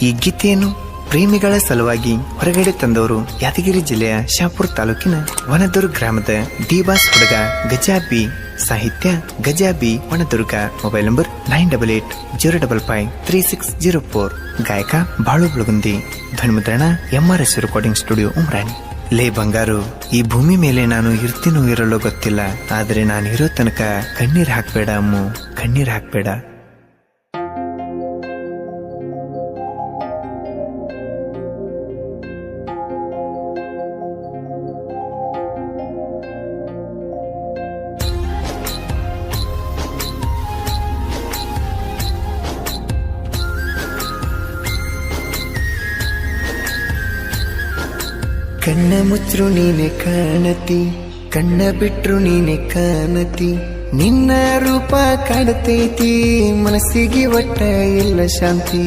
ಈ ಗೀತೆಯನ್ನು ಪ್ರೇಮಿಗಳ ಸಲುವಾಗಿ ಹೊರಗಡೆ ತಂದವರು ಯಾದಗಿರಿ ಜಿಲ್ಲೆಯ ಶಾಪುರ ತಾಲೂಕಿನ ವನದುರ್ಗ ಗ್ರಾಮದ ಡಿಬಾಸ್ ಹುಡುಗ ಗಜಾಬಿ. ಸಾಹಿತ್ಯ ಗಜಾಬಿ ವನದುರ್ಗ. Mobile number 9880553604. ಗಾಯಕ ಬಾಳು ಬೆಳಗುಂದಿ. ಧ್ವನಿಮುದ್ರಣ MRS ರೆಕಾರ್ಡಿಂಗ್ ಸ್ಟುಡಿಯೋ ಉಮ್ರಾಣಿ. ಲೇ ಬಂಗಾರು, ಈ ಭೂಮಿ ಮೇಲೆ ನಾನು ಇರ್ತೀನೋ ಇರಲು ಗೊತ್ತಿಲ್ಲ, ಆದ್ರೆ ನಾನು ಇರೋ ತನಕ ಕಣ್ಣೀರ್ ಹಾಕ್ಬೇಡ ಅಮ್ಮು, ಕಣ್ಣೀರ್ ಹಾಕ್ಬೇಡ. ಕಣ್ಣ ಮುಚ್ರು ನೀನೆ ಕಾಣತಿ, ಕಣ್ಣ ಬಿಟ್ರು ನೀನೆ ಕಾಣತಿ, ನಿನ್ನ ರೂಪ ಕಾಣತೈತಿ, ಮನಸ್ಸಿಗೆ ಒಟ್ಟ ಇಲ್ಲ ಶಾಂತಿ.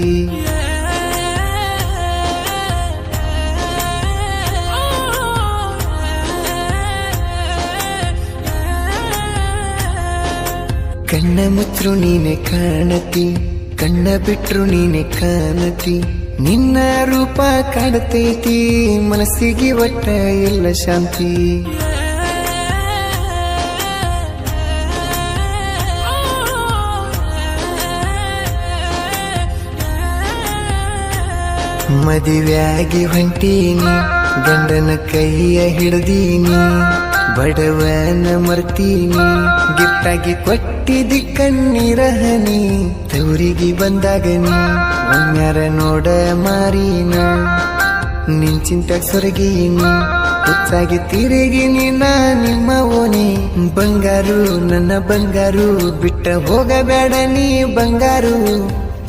ಕಣ್ಣ ಮುಚ್ರು ನೀನೆ ಕಾಣತಿ, ಕಣ್ಣ ಬಿಟ್ರು ನೀನೆ ಕಾಣತಿ, ನಿನ್ನ ರೂಪ ಕಾಣತೈತಿ, ಮನಸ್ಸಿಗೆ ಒಟ್ಟ ಇಲ್ಲ ಶಾಂತಿ. ಮದುವೆಯಾಗಿ ಹೊಂಟೀನಿ, ಗಂಡನ ಕೈಯ ಹಿಡ್ದೀನಿ, ಬಡವನ ಮರ್ತೀನಿ, ಗಿಫ್ಟಾಗಿ ಕೊಟ್ಟಿದ್ದಿ ಕಣ್ಣೀರ ಹನಿ, ತವರಿಗೆ ಬಂದಾಗ ನೀ ಒಮ್ಮ್ಯಾರ ನೋಡ ಮಾರೀನ, ನಿನ್ ಚಿಂತಾಗ ಸೊರಗೀನಿ, ಹುಚ್ಚಾಗಿ ತಿರುಗಿನಿ ನಾ ನಿಮ್ಮ ಓನಿ. ಬಂಗಾರು ನನ್ನ ಬಂಗಾರು, ಬಿಟ್ಟ ಹೋಗಬೇಡ ನೀ ಬಂಗಾರು,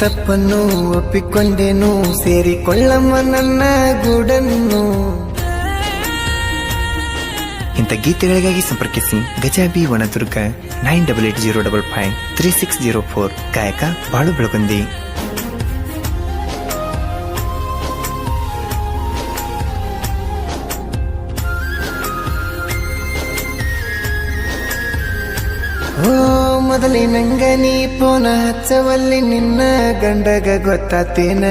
ತಪ್ಪನ್ನು ಒಪ್ಪಿಕೊಂಡೇನು, ಸೇರಿಕೊಳ್ಳಮ್ಮ ನನ್ನ ಗೂಡನ್ನು. ಇಂಥ ಗೀತೆಗಳಿಗಾಗಿ ಸಂಪರ್ಕಿಸಿ ಗಜಾಬಿ ವನದುರ್ಗ 9880553604. ಗಾಯಕ ಬಾಳು ಬೆಳಗುಂದಿ. ಓ ಮೊದಲಿನಂಗ ನೀ ಫೋನ ಹಚ್ಚವಲ್ಲಿ, ನಿನ್ನ ಗಂಡಗ ಗೊತ್ತಾತೇನ,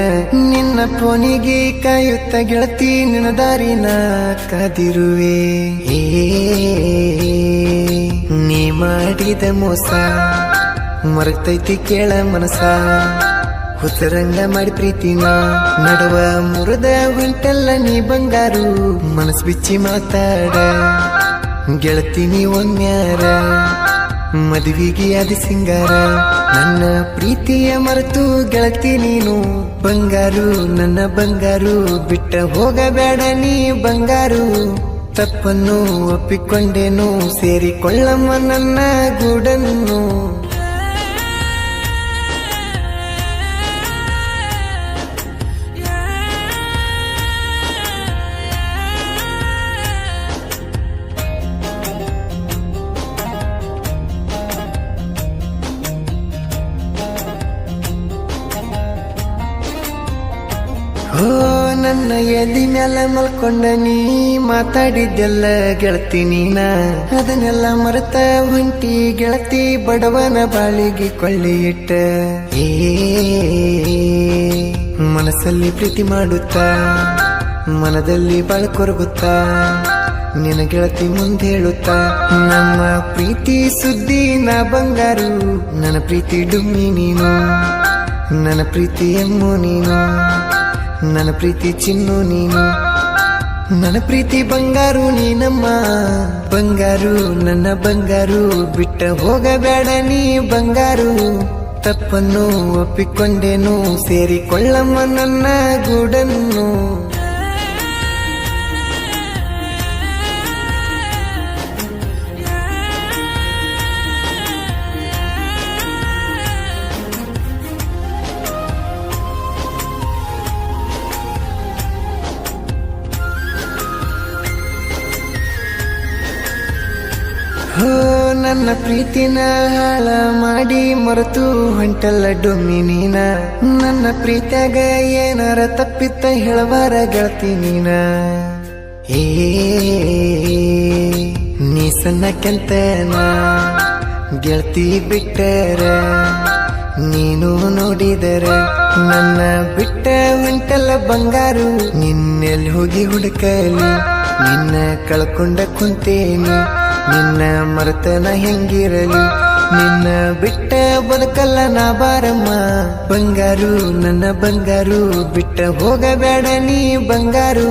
ನಿನ್ನ ಫೋನಿಗೆ ಕಾಯುತ್ತ ಗೆಳತಿ, ನಿನ್ನ ದಾರಿನ ಕಾದಿರುವೆ. ನೀ ಮಾಡಿದ ಮೋಸ ಮರತೈತಿ ಕೇಳ ಮನಸ, ಹುಚ್ಚರಂಗ ಮಾಡಿ ಪ್ರೀತಿನ ನಡುವ ಮುರಿದ ಹೊಂಟಲ್ಲ ನೀ ಬಂಗಾರು, ಮನಸ್ ಬಿಚ್ಚಿ ಮಾತಾಡ ಗೆಳತಿ ನೀ ಒಮ್ಮ್ಯಾರ, ಮದುವೆಗೆ ಅದಿ ಸಿಂಗಾರ, ನನ್ನ ಪ್ರೀತಿಯ ಮರೆತು ಗೆಳತಿ ನೀನು ಬಂಗಾರು, ನನ್ನ ಬಂಗಾರು, ಬಿಟ್ಟ ಹೋಗಬೇಡ ನೀ ಬಂಗಾರು, ತಪ್ಪನ್ನು ಒಪ್ಪಿಕೊಂಡೇನು, ಸೇರಿಕೊಳ್ಳಮ್ಮ ನನ್ನ ಗೂಡನ್ನು. ಓ ನನ್ನ ಎದಿ ಮ್ಯಾಲ ಮಲ್ಕೊಂಡ ನೀ ಮಾತಾಡಿದ್ದೆಲ್ಲ ಗೆಳತಿ ನೀನ, ಅದನ್ನೆಲ್ಲ ಮರೆತ ಹೊಂಟಿ ಗೆಳತಿ, ಬಡವನ ಬಾಳಿಗೆ ಕೊಳ್ಳಿ ಇಟ್ಟ. ಮನಸ್ಸಲ್ಲಿ ಪ್ರೀತಿ ಮಾಡುತ್ತಾ, ಮನದಲ್ಲಿ ಬಾಳ ಕೊರಗುತ್ತಾ, ನಿನ್ನ ಗೆಳತಿ ಮುಂದೆ ಹೇಳುತ್ತಾ, ನಮ್ಮ ಪ್ರೀತಿ ಸುದ್ದಿ ನಾ ಬಂಗಾರು, ನನ್ನ ಪ್ರೀತಿ ಡುಮ್ಮಿ ನೀನು, ನನ್ನ ಪ್ರೀತಿ ಎಮ್ಮು ನೀನು, ನನ್ನ ಪ್ರೀತಿ ಚಿನ್ನು ನೀನು, ನನ್ನ ಪ್ರೀತಿ ಬಂಗಾರು ನೀನಮ್ಮ ಬಂಗಾರು, ನನ್ನ ಬಂಗಾರು, ಬಿಟ್ಟ ಹೋಗಬೇಡ ನೀ ಬಂಗಾರು, ತಪ್ಪನ್ನು ಒಪ್ಪಿಕೊಂಡೇನು, ಸೇರಿಕೊಳ್ಳಮ್ಮ ನನ್ನ ಗೂಡನ್ನು. ಹೋ ನನ್ನ ಪ್ರೀತಿನ ಹಾಳ ಮಾಡಿ ಮರೆತು ಹೊಂಟಲ್ಲ ಡೊಮ್ಮಿ ನೀನ, ನನ್ನ ಪ್ರೀತಿಯಾಗ ಏನಾರ ತಪ್ಪಿತ್ತ ಹೇಳಬಾರ ಗೆಳತಿ ನೀನ. ನೀ ಸಣ್ಣ ಕೆಂತನ ಗೆಳತಿ ಬಿಟ್ಟರ ನೀನು ನೋಡಿದರೆ ನನ್ನ ಬಿಟ್ಟ ಹೊಂಟಲ್ಲ ಬಂಗಾರು, ನಿನ್ನೆಲ್ಲಿ ಹೋಗಿ ಹುಡುಕಲಿ, ನಿನ್ನ ಕಳ್ಕೊಂಡ ಕುಂತೇನಿ, ನಿನ್ನ ಮರೆತನ ಹೆಂಗಿರಲಿ, ನಿನ್ನ ಬಿಟ್ಟ ಬದುಕಲ್ಲ ನಾ ಬಾರಮ್ಮ ಬಂಗಾರು, ನನ್ನ ಬಂಗಾರು, ಬಿಟ್ಟ ಹೋಗಬೇಡ ನೀ ಬಂಗಾರು.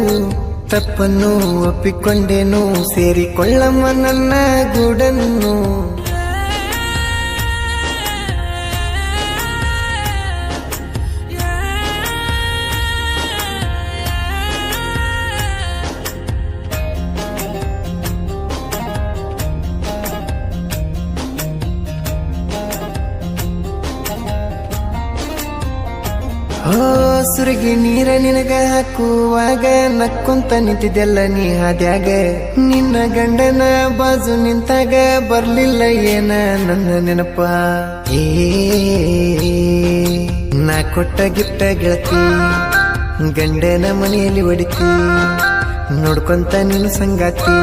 ತಪ್ಪನ್ನು ಒಪ್ಪಿಕೊಂಡೇನು, ಸೇರಿಕೊಳ್ಳಮ್ಮ ನನ್ನ ಗೂಡನ್ನು. ಓ ಸುರಗಿ ನೀರ ನಿನಗ ಹಾಕುವಾಗ ನಕ್ಕೊಂತ ನಿಂತಿದ್ದೆಲ್ಲ ನೀ ಹಾದ್ಯಾಗ, ನಿನ್ನ ಗಂಡನ ಬಾಜು ನಿಂತಾಗ ಬರ್ಲಿಲ್ಲ ಏನ ನನ್ನ ನೆನಪ. ನಾ ಕೊಟ್ಟ ಗಿಫ್ಟ ಗೆಳತಿ ಗಂಡನ ಮನೆಯಲ್ಲಿ ಹೊಡಿತಿ, ನೋಡ್ಕೊಂತ ನೀನು ಸಂಗಾತಿ,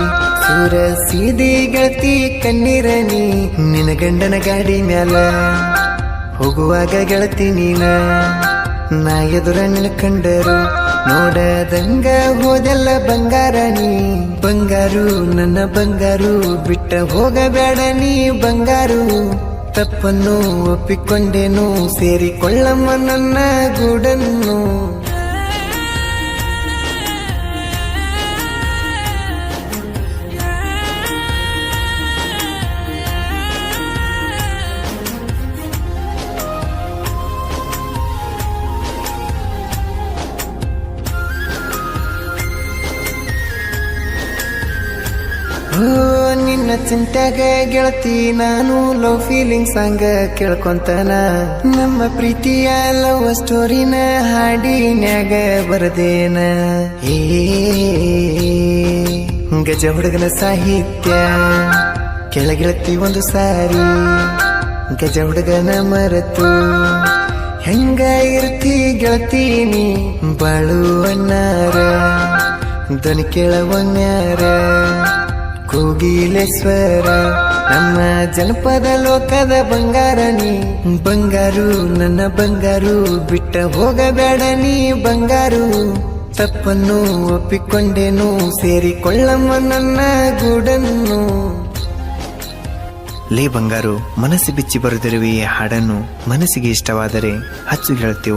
ಸೂರ ಸೀದಿ ಗೆಳತಿ ಕಣ್ಣೀರ ನೀ, ನಿನ್ನ ಗಂಡನ ಗಾಡಿ ಮ್ಯಾಲ ಹೋಗುವಾಗ ಗೆಳತಿ ನೀನ, ನಾ ಎದುರ ನಿನ್ನ ಕಂಡರು ನೋಡದಂಗ ಹೋದೆಲ್ಲ ಬಂಗಾರ ನೀ ಬಂಗಾರು, ನನ್ನ ಬಂಗಾರು, ಬಿಟ್ಟ ಹೋಗಬೇಡ ನೀ ಬಂಗಾರು. ತಪ್ಪನ್ನು ಒಪ್ಪಿಕೊಂಡೇನು, ಸೇರಿಕೊಳ್ಳಮ್ಮ ನನ್ನ ಗೂಡನ್ನು. ಓ ನಿನ್ನ ಚಿಂತ್ಯಾಗ ಗೆಳತಿ ನಾನು ಲವ್ ಫೀಲಿಂಗ್ ಸಾಂಗ್ ಕೇಳ್ಕೊಂತನ, ನಮ್ಮ ಪ್ರೀತಿಯ ಲವ್ ಸ್ಟೋರಿನ ಹಾಡಿನ್ಯಾಗ ಬರದೇನ. ಗಜ ಹುಡುಗನ ಸಾಹಿತ್ಯ ಕೆಳಗೆಳತಿ ಒಂದು ಸಾರಿ, ಗಜ ಹುಡುಗನ ಮರೆತು ಹೆಂಗ ಇರ್ತಿ ಗೆಳತೀನಿ, ಬಾಳು ಅಣ್ಣಾರ ಧ್ವನಿ ಕೇಳವನ್ಯಾರ, ಕೋಗಿಲೇಶ್ವರ ನಮ್ಮ ಜನಪದ ಲೋಕದ ಬಂಗಾರ ನೀ ಬಂಗಾರು, ನನ್ನ ಬಂಗಾರು, ಬಿಟ್ಟ ಹೋಗಬೇಡ ನೀ ಬಂಗಾರು. ತಪ್ಪನ್ನು ಒಪ್ಪಿಕೊಂಡೇನು, ಸೇರಿಕೊಳ್ಳಮ್ಮ ನನ್ನ ಗೂಡನ್ನು. ಲೇ ಬಂಗಾರು, ಮನಸ್ಸು ಬಿಚ್ಚಿ ಬರೆದಿರುವೆ ಈ ಹಾಡನ್ನು ಮನಸ್ಸಿಗೆ ಇಷ್ಟವಾದರೆ ಹಚ್ಚು ಗೆಳತಿ